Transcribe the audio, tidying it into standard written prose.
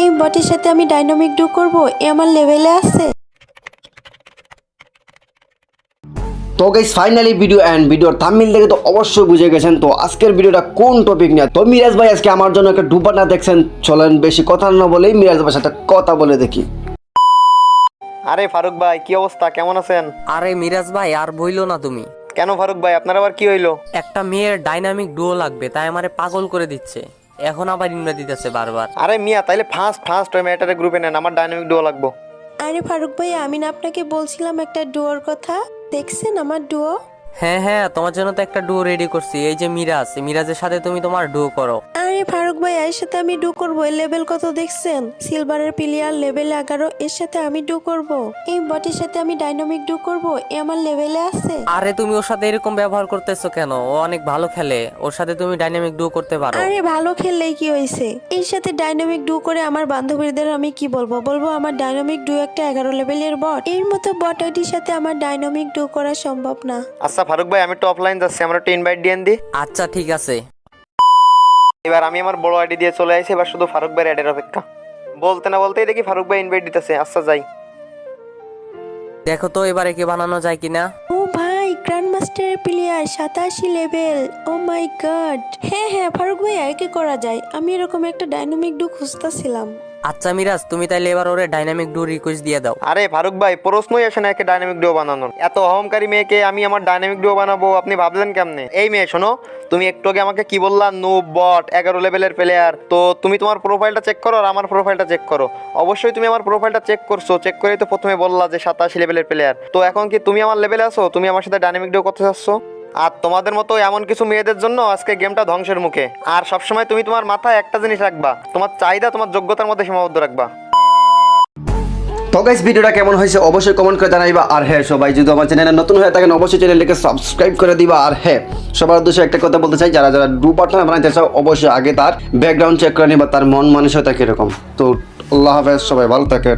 এই বটের সাথে আমি ডাইনামিক ডু করব, এ আমার লেভেলে আছে। তো গাইস ফাইনালি ভিডিওর থাম্বনেল দেখে তো অবশ্যই বুঝে গেছেন তো আজকের ভিডিওটা কোন টপিক নিয়ে। তো মিরাজ ভাই আজকে আমার জন্য একটা ডু পার্টনার দেখছেন, চলেন বেশি কথা না বলেই মিরাজ ভাইয়ের সাথে কথা বলে দেখি। আরে ফারুক ভাই, কি অবস্থা, কেমন আছেন? আরে মিরাজ ভাই, আর বইলো না তুমি। কেন ফারুক ভাই, আপনার আবার কি হইলো? একটা মেয়ের ডাইনামিক ডুও লাগবে, তাই আমারে পাগল করে দিচ্ছে। এখন আবার ইনভাইট দিতেছে বারবার। আরে মিয়া, তাইলে ফার্স্ট ওই মেয়েটারে গ্রুপে নেন, আমার ডাইনামিক ডুও লাগবো। আরে ফারুক ভাই, আমি না আপনাকে বলছিলাম একটা ডুয়োর কথা, দেখছেন আমার ডুয়ো? হ্যাঁ, তোমার জন্য তো একটা ডুও রেডি করছি। এই যে মিরাজের সাথে তুমি তোমার ডুও করো। আরে ফারুক ভাই, এর সাথে আমি ডু করবো। এর লেভেল কত দেখছেন? সিলভারের প্লেয়ার, লেভেল 11। এর সাথে আমি ডু করব। এই বটের সাথে আমি ডাইনামিক ডু করব, এ আমার লেভেলে আছে। আরে তুমি ওর সাথে এরকম ব্যবহার করতেছো কেন? ও অনেক ভালো খেলে, ওর সাথে তুমি ডাইনামিক ডুও করতে পারো। আরে ভালো খেললেই কি হয়েছে? এর সাথে ডাইনামিক ডু করে আমার বান্ধবীদের আমি কি বলবো? আমার ডাইনামিক ডু একটা 11 লেভেলের বট। এর মতো বট আইডির সাথে আমার ডাইনামিক ডু করা সম্ভব না। আচ্ছা ফারুক ভাই, আমি একটু অফলাইন যাচ্ছি, আমার একটু ইনভাইট দিয়ে দি। আচ্ছা ঠিক আছে। এবার আমি আমার বড় আইডি দিয়ে চলে আসি, এবার শুধু ফারুক ভাইয়ের অ্যাডের অপেক্ষা। বলতে না বলতেই দেখি ফারুক ভাই ইনভাইট দিতেছে। আচ্ছা যাই। দেখো তো এবারে কে বানানো যায় কিনা। ও ভাই, গ্র্যান্ড মাস্টারের প্লেয়ার 87 লেভেল। ও মাই গড। হ্যাঁ ফারুক ভাই, একে করা যায়। আমি এরকম একটা ডাইনামিক ডু খুঁজতেছিলাম। আচ্ছা মিরাজ, তুমি তাইলে এবার ওরে ডাইনামিক ডু রিকোয়েস্ট দিয়ে দাও। আরে ফারুক ভাই, প্রশ্নই আসে না একে ডাইনামিক ডুও বানানোর। এত অহংকারী মেয়েকে আমি আমার ডাইনামিক ডুও বানাবো, আপনি ভাবলেন কেমনে? এই মেয়ে শোনো, তুমি একটু আগে আমাকে কি বললা? নুব বট, 11 লেভেলের প্লেয়ার। তো তুমি তোমার প্রোফাইলটা চেক করো আর আমার প্রোফাইলটা চেক করো। অবশ্যই তুমি আমার প্রোফাইলটা চেক করছো, চেক করেই তো প্রথমে বললা যে 87 লেভেলের প্লেয়ার। তো এখন কি তুমি আমার লেভেলে আছো? তুমি আমার সাথে ডাইনামিক ডুও করতে চাচ্ছো? আর তোমাদের মতো এমন কিছু মেয়েদের জন্য আজকে গেমটা ধ্বংসের মুখে। আর সবসময় তুমি তোমার মাথায় একটা জিনিস রাখবা, তোমার চাহিদা তোমার যোগ্যতার মধ্যে সীমাবদ্ধ রাখবা। তো গাইস ভিডিওটা কেমন হয়েছে অবশ্যই কমেন্ট করে জানাইবা। আর হ্যাঁ, সবাই যদি আমার চ্যানেলে নতুন হয়ে থাকেন অবশ্যই চ্যানেলটিকে সাবস্ক্রাইব করে দিবা। আর হ্যাঁ, সবার উদ্দেশ্যে একটা কথা বলতে চাই, যারা ডু পার্টনার বানাইতে চাও অবশ্যই আগে তার ব্যাকগ্রাউন্ড চেক করে নিবা, তার মন মানসিকতা কিরকম। তো আল্লাহ হাফেজ, সবাই ভালো থাকেন।